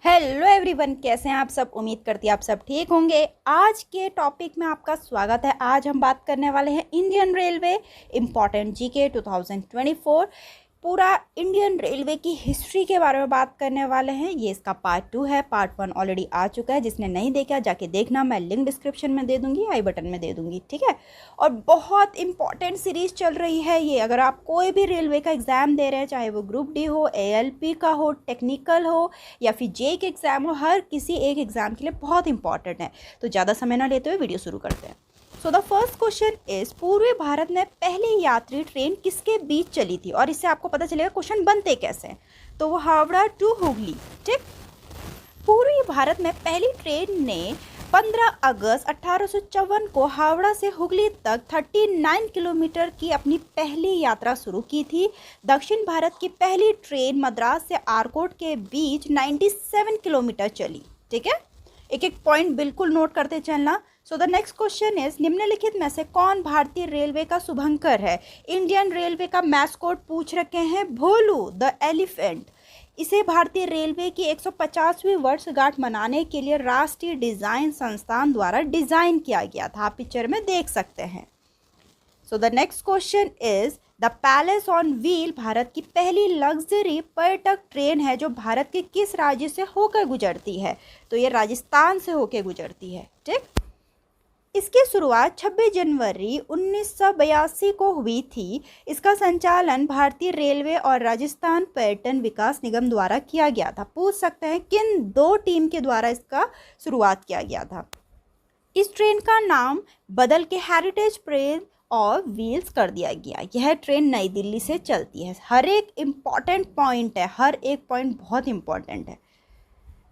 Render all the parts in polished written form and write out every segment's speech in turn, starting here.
Hello everyone, कैसे हैं आप सब। उम्मीद करती है आप सब ठीक होंगे। आज के टॉपिक में आपका स्वागत है। आज हम बात करने वाले हैं इंडियन रेलवे इम्पॉर्टेंट जीके 2024। पूरा इंडियन रेलवे की हिस्ट्री के बारे में बात करने वाले हैं। ये इसका पार्ट 2 है। पार्ट 1 ऑलरेडी आ चुका है। जिसने नहीं देखा जाके देखना, मैं लिंक डिस्क्रिप्शन में दे दूंगी, आई बटन में दे दूंगी, ठीक है। और बहुत इंपॉर्टेंट सीरीज चल रही है ये। अगर आप कोई भी रेलवे का एग्ज़ाम दे रहे हैं, चाहे वो ग्रुप डी हो, ALP का हो, टेक्निकल हो या फिर जे के एग्ज़ाम हो, हर किसी एक एग्ज़ाम के लिए बहुत इंपॉर्टेंट है। तो ज़्यादा समय ना लेते हुए वीडियो शुरू करते हैं। So the first question is, पूर्वी भारत में पहली यात्री ट्रेन किसके बीच चली थी। और इससे आपको पता चलेगा क्वेश्चन बनते कैसे हैं। तो वो हावड़ा टू हुगली, ठीक। पूर्वी भारत में पहली ट्रेन ने 15 अगस्त 1854 को हावड़ा से हुगली तक 39 किलोमीटर की अपनी पहली यात्रा शुरू की थी। दक्षिण भारत की पहली ट्रेन मद्रास से आरकोट के बीच 97 किलोमीटर चली, ठीक है। एक एक पॉइंट बिल्कुल नोट करते चलना। सो द नेक्स्ट क्वेश्चन इज, निम्नलिखित में से कौन भारतीय रेलवे का शुभंकर है। इंडियन रेलवे का मैस्कॉट पूछ रखे हैं, भोलू द एलिफेंट। इसे भारतीय रेलवे की 150वीं वर्षगांठ मनाने के लिए राष्ट्रीय डिजाइन संस्थान द्वारा डिजाइन किया गया था। आप पिक्चर में देख सकते हैं। So the next question is, the palace on wheel Bharat की पहली लग्जरी पर्यटक ट्रेन है जो भारत के किस राज्य से होकर गुजरती है। तो ये राजस्थान से होकर गुजरती है, ठीक। इसकी शुरुआत 26 जनवरी 1982 को हुई थी। इसका संचालन भारतीय रेलवे और राजस्थान पर्यटन विकास निगम द्वारा किया गया था। पूछ सकते हैं किन दो टीम के द्वारा इसका शुरुआत किया गया था। इस ट्रेन का नाम बदल के हेरिटेज ट्रेन और व्हील्स कर दिया गया। यह ट्रेन नई दिल्ली से चलती है। हर एक इम्पॉर्टेंट पॉइंट है, हर एक पॉइंट बहुत इंपॉर्टेंट है।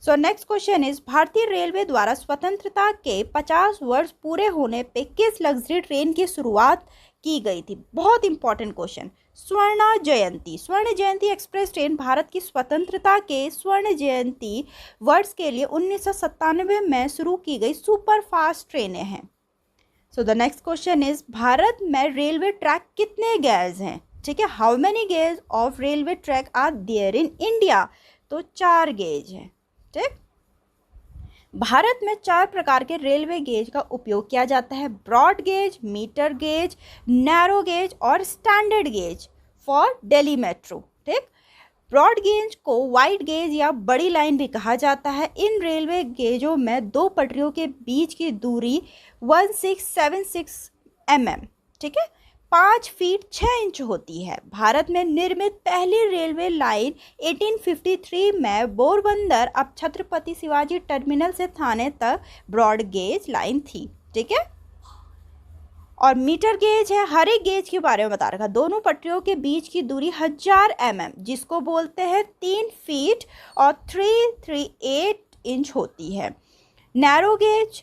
सो नेक्स्ट क्वेश्चन इज, भारतीय रेलवे द्वारा स्वतंत्रता के 50 वर्ष पूरे होने पे किस लग्जरी ट्रेन की शुरुआत की गई थी। बहुत इंपॉर्टेंट क्वेश्चन। स्वर्ण जयंती। स्वर्ण जयंती एक्सप्रेस ट्रेन भारत की स्वतंत्रता के स्वर्ण जयंती वर्ष के लिए 1997 में शुरू की गई सुपर फास्ट ट्रेनें हैं। So the next question is, Bharat में रेलवे ट्रैक कितने गेज हैं, ठीक है। How many gauge of railway track are there in India. तो 4 गेज हैं, ठीक। भारत में 4 प्रकार के रेलवे गेज का उपयोग किया जाता है। Broad gauge, metre gauge, narrow gauge और standard gauge for Delhi metro, ठीक। ब्रॉड गेज को वाइड गेज या बड़ी लाइन भी कहा जाता है। इन रेलवे गेजों में 2 पटरियों के बीच की दूरी 1676 mm, ठीक है, 5 फीट 6 इंच होती है। भारत में निर्मित पहली रेलवे लाइन 1853 में पोरबंदर अब छत्रपति शिवाजी टर्मिनल से थाने तक ब्रॉड गेज लाइन थी, ठीक है। और मीटर गेज है, हर एक गेज के बारे में बता रखा। दोनों पटरियों के बीच की दूरी 1000 mm, जिसको बोलते हैं 3 फीट और 338 इंच होती है। नैरो गेज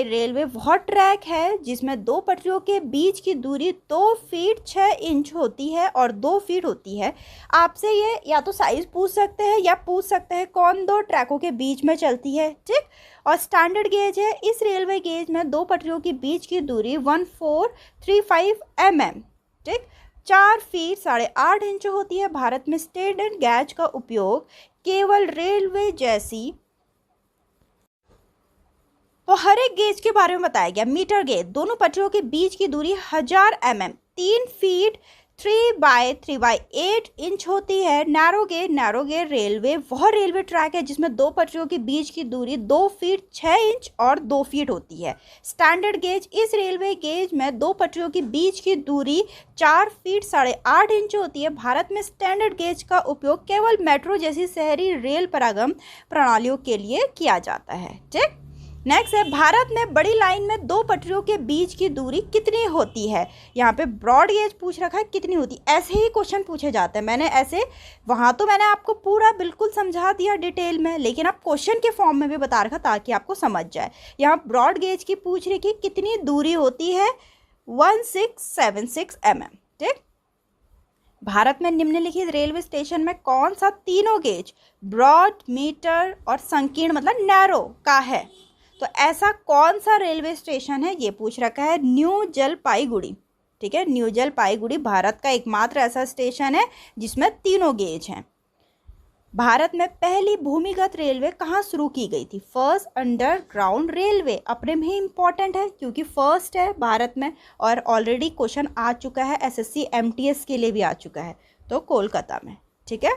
रेलवे वह ट्रैक है जिसमें 2 पटरियों के बीच की दूरी 2 फीट 6 इंच होती है और 2 फीट होती है। आपसे ये या तो साइज पूछ सकते हैं या पूछ सकते हैं कौन 2 ट्रैकों के बीच में चलती है, ठीक। और स्टैंडर्ड गेज है, इस रेलवे गेज में 2 पटरियों के बीच की दूरी 1435 mm, ठीक, 4 फीट 8.5 इंच होती है। भारत में स्टैंडर्ड गेज का उपयोग केवल रेलवे जैसी, तो हर एक गेज के बारे में बताया गया। मीटर गेज, दोनों पटरियों के बीच की दूरी 1000 mm, 3 फीट 3/3/8 इंच होती है। नैरो गेज रेलवे वह रेलवे ट्रैक है जिसमें 2 पटरियों के बीच की दूरी 2 फीट 6 इंच और 2 फीट होती है। स्टैंडर्ड गेज, इस रेलवे गेज में 2 पटरियों के बीच की दूरी 4 फीट 8.5 इंच होती है। भारत में स्टैंडर्ड गेज का उपयोग केवल मेट्रो जैसी शहरी रेल परिवहन प्रणालियों के लिए किया जाता है, ठीक। नेक्स्ट है, भारत में बड़ी लाइन में 2 पटरियों के बीच की दूरी कितनी होती है। यहाँ पे ब्रॉड गेज पूछ रखा है कितनी होती है। ऐसे ही क्वेश्चन पूछे जाते हैं। मैंने ऐसे वहाँ तो मैंने आपको पूरा बिल्कुल समझा दिया डिटेल में, लेकिन आप क्वेश्चन के फॉर्म में भी बता रखा ताकि आपको समझ जाए। यहाँ ब्रॉड गेज की पूछ रही कि कितनी दूरी होती है, 1676 mm, ठीक। भारत में निम्नलिखित रेलवे स्टेशन में कौन सा तीनों गेज ब्रॉड, मीटर और संकीर्ण मतलब नैरो का है। तो ऐसा कौन सा रेलवे स्टेशन है, ये पूछ रखा है। न्यू जलपाईगुड़ी, ठीक है। न्यू जलपाईगुड़ी भारत का एकमात्र ऐसा स्टेशन है जिसमें तीनों गेज हैं। भारत में पहली भूमिगत रेलवे कहाँ शुरू की गई थी? फर्स्ट अंडरग्राउंड रेलवे अपने में ही इम्पॉर्टेंट है क्योंकि फर्स्ट है भारत में, और ऑलरेडी क्वेश्चन आ चुका है, एसएससी एमटीएस के लिए भी आ चुका है, तो कोलकाता में। ठीक है,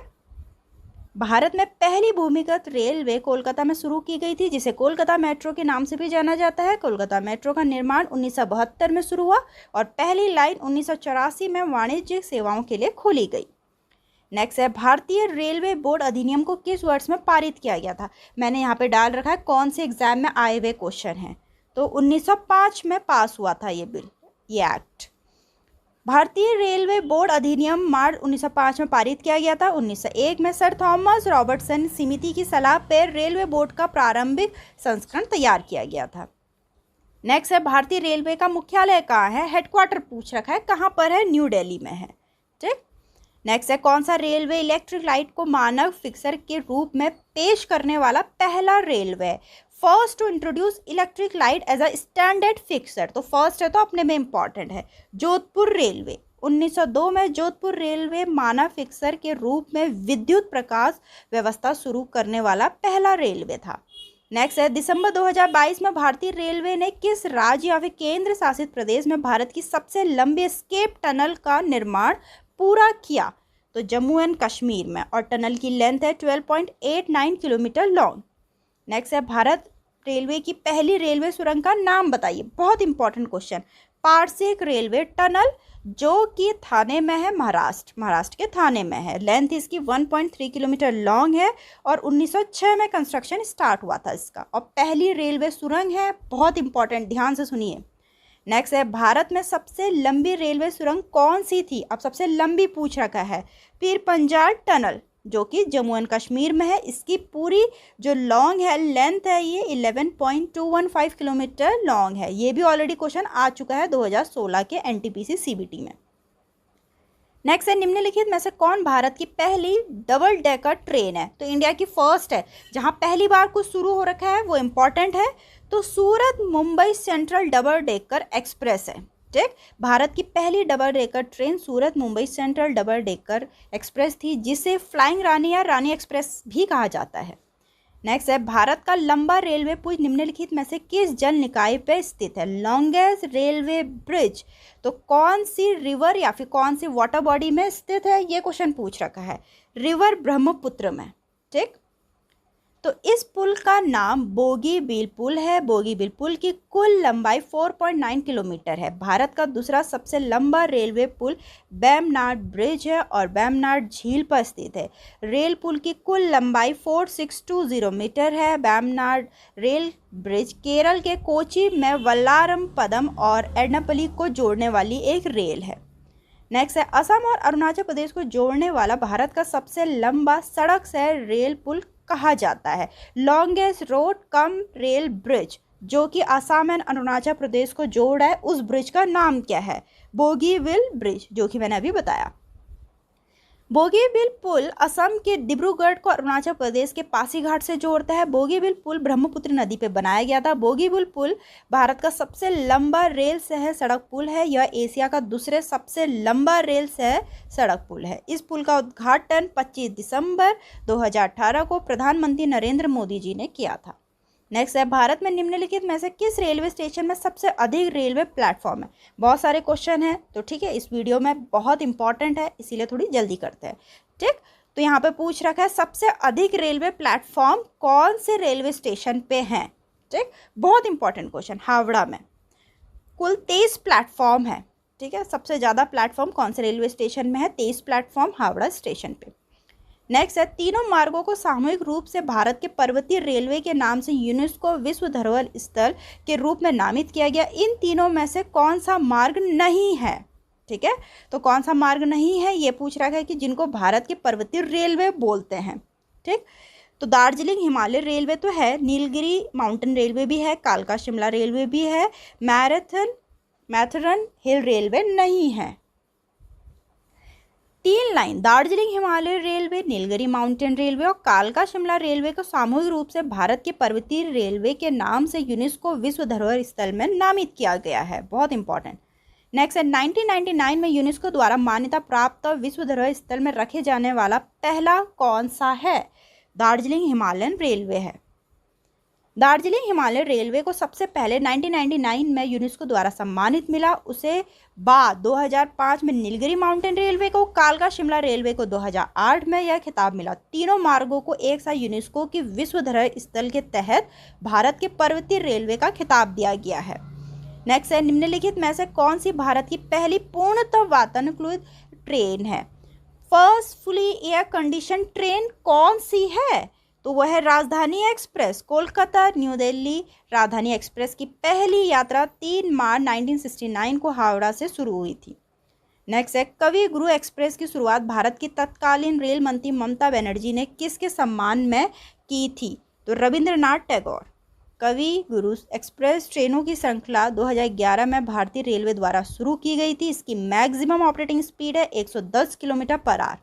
भारत में पहली भूमिगत रेलवे कोलकाता में शुरू की गई थी, जिसे कोलकाता मेट्रो के नाम से भी जाना जाता है। कोलकाता मेट्रो का निर्माण 1972 में शुरू हुआ और पहली लाइन 1984 में वाणिज्यिक सेवाओं के लिए खोली गई। नेक्स्ट है, भारतीय रेलवे बोर्ड अधिनियम को किस वर्ष में पारित किया गया था? मैंने यहाँ पे डाल रखा है कौन से एग्जाम में आए हुए क्वेश्चन हैं, तो 1905 में पास हुआ था ये बिल, ये एक्ट। भारतीय रेलवे बोर्ड अधिनियम मार्च 1905 में पारित किया गया था। 1901 में सर थॉमस रॉबर्टसन समिति की सलाह पर रेलवे बोर्ड का प्रारंभिक संस्करण तैयार किया गया था। नेक्स्ट है, भारतीय रेलवे का मुख्यालय कहाँ है? हेडक्वार्टर पूछ रखा है, कहाँ पर है? न्यू दिल्ली में है। ठीक, नेक्स्ट है, कौन सा रेलवे इलेक्ट्रिक लाइट को मानक फिक्सर के रूप में पेश करने वाला पहला railway? First to introduce electric light as a standard fixer, तो फर्स्ट है तो अपने में इंपॉर्टेंट है, जोधपुर रेलवे। 1902 में जोधपुर रेलवे मानक फिक्सर के रूप में विद्युत प्रकाश व्यवस्था शुरू करने वाला पहला रेलवे था। नेक्स्ट है, दिसंबर 2022 में भारतीय रेलवे ने किस राज्य या फिर केंद्र शासित प्रदेश में भारत की सबसे लंबी एस्केप टनल का निर्माण पूरा किया? तो जम्मू एंड कश्मीर में, और टनल की लेंथ है 12.89 किलोमीटर लॉन्ग। नेक्स्ट है, भारत रेलवे की पहली रेलवे सुरंग का नाम बताइए, बहुत important question. Parsik railway tunnel, जो कि थाने में है, महाराष्ट्र के थाने में है। लेंथ इसकी 1.3 किलोमीटर लॉन्ग है और 1906 में कंस्ट्रक्शन स्टार्ट हुआ था इसका, और पहली रेलवे सुरंग है, बहुत इंपॉर्टेंट, ध्यान से सुनिए। नेक्स्ट है, भारत में सबसे लंबी रेलवे सुरंग कौन सी थी? अब सबसे लंबी पूछ रखा है, पीर पंजाल टनल, जो कि जम्मू एंड कश्मीर में है। इसकी पूरी जो लॉन्ग है, लेंथ है, ये 11.215 किलोमीटर लॉन्ग है। ये भी ऑलरेडी क्वेश्चन आ चुका है 2016 के एनटीपीसी सीबीटी में। नेक्स्ट है, निम्नलिखित में से कौन भारत की पहली डबल डेकर ट्रेन है? तो इंडिया की फर्स्ट है, जहां पहली बार कुछ शुरू हो रखा है वो इंपॉर्टेंट है, तो Surat Mumbai central double decker express है। ठीक, भारत की पहली double decker train Surat Mumbai central double decker express थी, जिसे फ्लाइंग रानी या रानी एक्सप्रेस भी कहा जाता है। नेक्स्ट है, भारत का लंबा रेलवे पुल निम्नलिखित में से किस जल निकाय पर स्थित है? लॉन्गेस्ट रेलवे ब्रिज, तो कौन सी रिवर या फिर कौन सी वाटर बॉडी में स्थित है? ये क्वेश्चन पूछ रखा है, रिवर ब्रह्मपुत्र में। ठीक, तो इस पुल का नाम बोगीबील पुल है। बोगीबील पुल की कुल लंबाई 4.9 किलोमीटर है। भारत का दूसरा सबसे लंबा रेलवे पुल बेमनाड ब्रिज है और बेमनाड झील पर स्थित है। रेल पुल की कुल लंबाई 4620 मीटर है। बेमनाड रेल ब्रिज केरल के कोची में वल्लारम पदम और एडनापल्ली को जोड़ने वाली एक रेल है। नेक्स्ट है, असम और अरुणाचल प्रदेश को जोड़ने वाला भारत का सबसे लंबा सड़क से रेल पुल कहा जाता है? Longest road cum rail bridge, जो कि असम एंड अरुणाचल प्रदेश को जोड़ है, उस ब्रिज का नाम क्या है? बोगीबील ब्रिज, जो कि मैंने अभी बताया। बोगीबील पुल असम के डिब्रूगढ़ को अरुणाचल प्रदेश के पासीघाट से जोड़ता है। बोगीबील पुल ब्रह्मपुत्र नदी पर बनाया गया था। बोगीबील पुल भारत का सबसे लंबा रेल सह सड़क पुल है। यह एशिया का दूसरे सबसे लंबा रेल सह सड़क पुल है। इस पुल का उद्घाटन 25 दिसंबर 2018 को प्रधानमंत्री नरेंद्र मोदी जी ने किया था। नेक्स्ट है, भारत में निम्नलिखित में से किस रेलवे स्टेशन में सबसे अधिक रेलवे प्लेटफॉर्म है? बहुत सारे क्वेश्चन हैं, तो ठीक है, इस वीडियो में बहुत इंपॉर्टेंट है, इसीलिए थोड़ी जल्दी करते हैं। ठीक, तो यहाँ पे पूछ रखा है सबसे अधिक रेलवे प्लेटफॉर्म कौन से रेलवे स्टेशन पे हैं? ठीक, बहुत इंपॉर्टेंट क्वेश्चन। हावड़ा में कुल 23 प्लेटफॉर्म है। ठीक है, सबसे ज़्यादा प्लेटफॉर्म कौन से रेलवे स्टेशन में है? 23 प्लेटफॉर्म हावड़ा स्टेशन पे। नेक्स्ट है, तीनों मार्गों को सामूहिक रूप से भारत के पर्वतीय रेलवे के नाम से यूनेस्को विश्व धरोहर स्थल के रूप में नामित किया गया। इन तीनों में से कौन सा मार्ग नहीं है? ठीक है, तो कौन सा मार्ग नहीं है ये पूछ रहा है कि जिनको भारत के पर्वतीय रेलवे बोलते हैं। ठीक, तो दार्जिलिंग हिमालय रेलवे तो है, नीलगिरी माउंटेन रेलवे भी है, कालका शिमला रेलवे भी है, मैथरन हिल रेलवे नहीं है। 3 line Darjeeling Himalaya railway, Nilgiri mountain railway और कालका शिमला रेलवे को सामूहिक रूप से भारत के पर्वतीय रेलवे के नाम से यूनेस्को विश्व धरोहर स्थल में नामित किया गया है। बहुत इंपॉर्टेंट। नेक्स्ट है 1999 में यूनेस्को द्वारा मान्यता प्राप्त विश्व धरोहर स्थल में रखे जाने वाला पहला कौन सा है? दार्जिलिंग हिमालयन रेलवे है। दार्जिलिंग हिमालयन रेलवे को सबसे पहले 1999 में यूनेस्को द्वारा सम्मानित मिला। उसे बाद 2005 में नीलगिरी माउंटेन रेलवे को, कालका शिमला रेलवे को 2008 में यह खिताब मिला। तीनों मार्गों को एक साथ यूनेस्को की विश्व धरोहर स्थल के तहत भारत के पर्वतीय रेलवे का खिताब दिया गया है। नेक्स्ट है निम्नलिखित में से कौन सी भारत की पहली पूर्णतः वातानुकूलित ट्रेन है? First fully air condition train कौन सी है? तो वह है राजधानी एक्सप्रेस। कोलकाता न्यू दिल्ली राजधानी एक्सप्रेस की पहली यात्रा 3 मार्च 1969 को हावड़ा से शुरू हुई थी। नेक्स्ट है कवि गुरु एक्सप्रेस की शुरुआत भारत की तत्कालीन रेल मंत्री ममता बनर्जी ने किसके सम्मान में की थी? तो रविंद्रनाथ टैगोर। कवि गुरु एक्सप्रेस ट्रेनों की श्रृंखला 2011 में भारतीय रेलवे द्वारा शुरू की गई थी। इसकी मैक्सिमम ऑपरेटिंग स्पीड है 110 किलोमीटर पर आवर।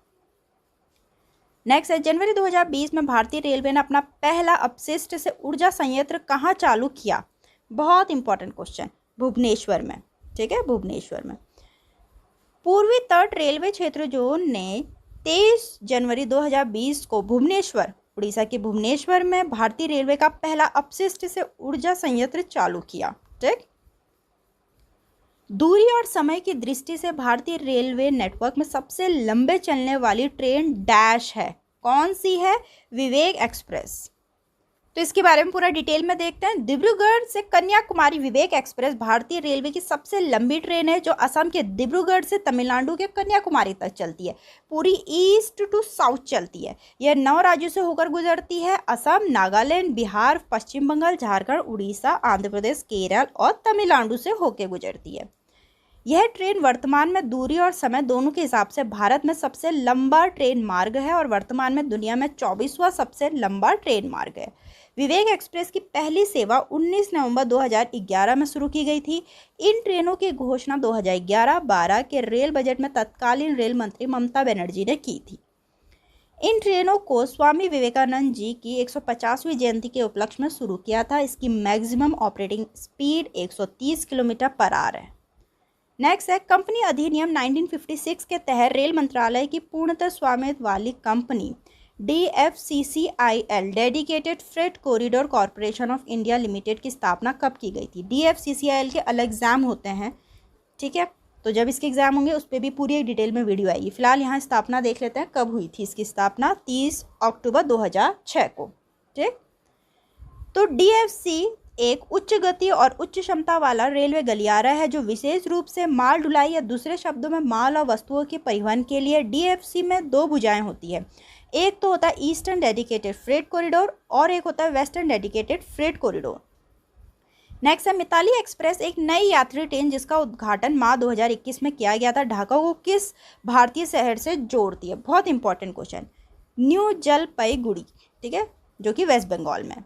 नेक्स्ट है जनवरी 2020 में भारतीय रेलवे ने अपना पहला अपशिष्ट से ऊर्जा संयंत्र कहाँ चालू किया? बहुत इंपॉर्टेंट क्वेश्चन, भुवनेश्वर में। ठीक है, भुवनेश्वर में। पूर्वी तट रेलवे क्षेत्र जोन ने 23 जनवरी 2020 को भुवनेश्वर, उड़ीसा के भुवनेश्वर में भारतीय रेलवे का पहला अपशिष्ट से ऊर्जा संयंत्र चालू किया। ठीक, दूरी और समय की दृष्टि से भारतीय रेलवे नेटवर्क में सबसे लंबे चलने वाली ट्रेन डैश है। कौन सी है? विवेक एक्सप्रेस। तो इसके बारे में पूरा डिटेल में देखते हैं। डिब्रूगढ़ से कन्याकुमारी विवेक एक्सप्रेस भारतीय रेलवे की सबसे लंबी ट्रेन है जो असम के डिब्रूगढ़ से तमिलनाडु के कन्याकुमारी तक चलती है। पूरी ईस्ट टू साउथ चलती है। यह 9 राज्यों से होकर गुजरती है। असम, नागालैंड, बिहार, पश्चिम बंगाल, झारखंड, उड़ीसा, आंध्र प्रदेश, केरल और तमिलनाडु से होकर गुजरती है। यह ट्रेन वर्तमान में दूरी और समय दोनों के हिसाब से भारत में सबसे लंबा ट्रेन मार्ग है और वर्तमान में दुनिया में 24वां सबसे लंबा ट्रेन मार्ग है। विवेक एक्सप्रेस की पहली सेवा 19 नवंबर 2011 में शुरू की गई थी। इन ट्रेनों की घोषणा 2011-12 के रेल बजट में तत्कालीन रेल मंत्री ममता बनर्जी ने की थी। इन ट्रेनों को स्वामी विवेकानंद जी की 150वीं जयंती के उपलक्ष्य में शुरू किया था। इसकी maximum operating speed 130 kilometre per hour है। नेक्स्ट है कंपनी अधिनियम 1956 के तहत रेल मंत्रालय की पूर्णतः स्वामित्व वाली company DFCCIL dedicated freight corridor corporation of India limited की स्थापना कब की गई थी? DFCCIL के अलग एग्जाम होते हैं, ठीक है, तो जब इसके एग्जाम होंगे उस पर भी पूरी एक डिटेल में वीडियो आएगी। फिलहाल यहाँ स्थापना देख लेते हैं कब हुई थी इसकी स्थापना। 30 अक्टूबर 2006 को। ठीक, तो DFC एक उच्च गति और उच्च क्षमता वाला रेलवे गलियारा है जो विशेष रूप से माल ढुलाई या दूसरे शब्दों में माल और वस्तुओं के परिवहन के लिए। DFC में 2 भुजाएं होती है। एक तो होता है ईस्टर्न डेडिकेटेड फ्रेट कॉरिडोर और एक होता है western dedicated freight corridor. Next है मिताली एक्सप्रेस, एक नई यात्री ट्रेन जिसका उद्घाटन मार्च 2021 में किया गया था, ढाका को किस भारतीय शहर से जोड़ती है? बहुत इंपॉर्टेंट क्वेश्चन। न्यू जलपाईगुड़ी, ठीक है, जो कि वेस्ट बंगाल में।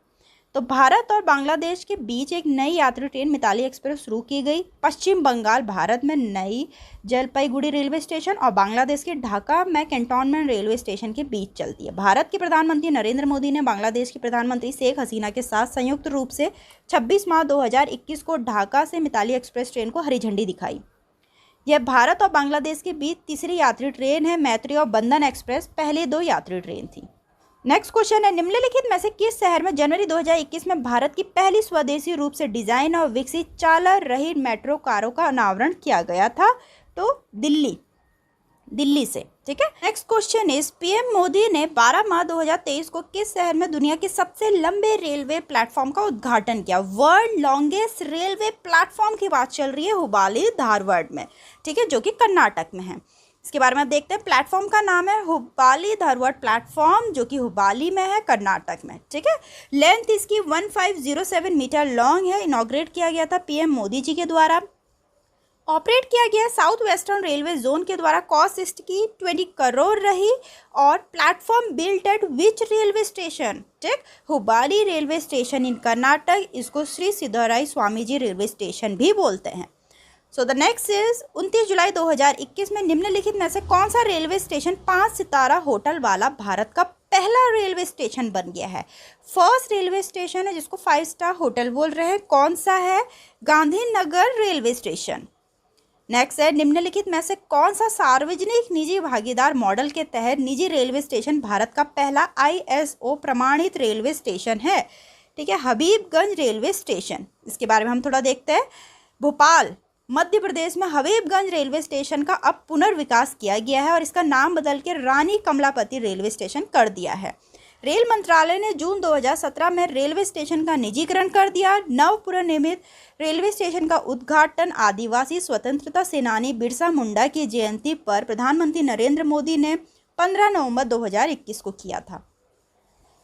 तो भारत और बांग्लादेश के बीच एक नई यात्री ट्रेन मिताली एक्सप्रेस शुरू की गई। पश्चिम बंगाल भारत में नई जलपाईगुड़ी रेलवे स्टेशन और बांग्लादेश के ढाका में कैंटोनमेंट रेलवे स्टेशन के बीच चलती है। भारत के प्रधानमंत्री नरेंद्र मोदी ने बांग्लादेश की प्रधानमंत्री शेख हसीना के साथ संयुक्त रूप से 26 मार्च 2021 को ढाका से मिताली एक्सप्रेस ट्रेन को हरी झंडी दिखाई। यह भारत और बांग्लादेश के बीच तीसरी यात्री ट्रेन है। मैत्री और बंधन एक्सप्रेस पहले 2 यात्री ट्रेन थी। नेक्स्ट क्वेश्चन है निम्नलिखित में से किस शहर में जनवरी 2021 में भारत की पहली स्वदेशी रूप से डिजाइन और विकसित चालक रहित मेट्रो कारों का अनावरण किया गया था? तो दिल्ली से। ठीक है, next question is PM Modi ने 12 मार्च 2023 को किस शहर में दुनिया के सबसे लंबे रेलवे प्लेटफॉर्म का उद्घाटन किया? वर्ल्ड लॉन्गेस्ट रेलवे प्लेटफॉर्म की बात चल रही है हुबाली धारवाड़ में, ठीक है, जो कि कर्नाटक में है। इसके बारे में आप देखते हैं। प्लेटफॉर्म का नाम है हुबाली धारवाड़ प्लेटफॉर्म, जो कि हुबाली में है, कर्नाटक में। ठीक है, लेंथ इसकी 1507 मीटर लॉन्ग है। इनॉग्रेट किया गया था पीएम मोदी जी के द्वारा। ऑपरेट किया गया साउथ वेस्टर्न रेलवे जोन के द्वारा। कॉस्ट इसकी 20 करोड़ रही। और platform built at which railway station? ठीक, हुबाली रेलवे स्टेशन इन कर्नाटक। इसको श्री सिद्धराई स्वामी जी रेलवे स्टेशन भी बोलते हैं। सो द नेक्स्ट इज 29 जुलाई 2021 में निम्नलिखित में से कौन सा रेलवे स्टेशन 5 सितारा होटल वाला भारत का पहला रेलवे स्टेशन बन गया है? फर्स्ट रेलवे स्टेशन है जिसको 5 स्टार होटल बोल रहे हैं। कौन सा है? Gandhinagar railway station. नेक्स्ट है, निम्नलिखित में से कौन सा सार्वजनिक निजी भागीदार मॉडल के तहत निजी रेलवे स्टेशन भारत का पहला ISO प्रमाणित रेलवे स्टेशन है? ठीक है, हबीबगंज रेलवे स्टेशन। इसके बारे में हम थोड़ा देखते हैं। भोपाल मध्य प्रदेश में हबीबगंज रेलवे स्टेशन का अब पुनर्विकास किया गया है और इसका नाम बदल के रानी कमलापति रेलवे स्टेशन कर दिया है। रेल मंत्रालय ने जून 2017 में रेलवे स्टेशन का निजीकरण कर दिया। नव पुनर्निर्मित रेलवे स्टेशन का उद्घाटन आदिवासी स्वतंत्रता सेनानी बिरसा मुंडा की जयंती पर प्रधानमंत्री नरेंद्र मोदी ने 15 नवंबर 2021 को किया था।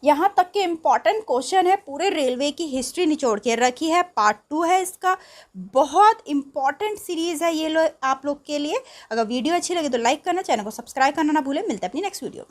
यहाँ तक के इम्पॉर्टेंट क्वेश्चन है, पूरे रेलवे की हिस्ट्री निचोड़ के रखी है। पार्ट 2 है इसका, बहुत इंपॉर्टेंट सीरीज़ है ये आप लोग के लिए। अगर वीडियो अच्छी लगे तो लाइक करना, चैनल को सब्सक्राइब करना ना भूलें। मिलते हैं अपनी नेक्स्ट वीडियो में।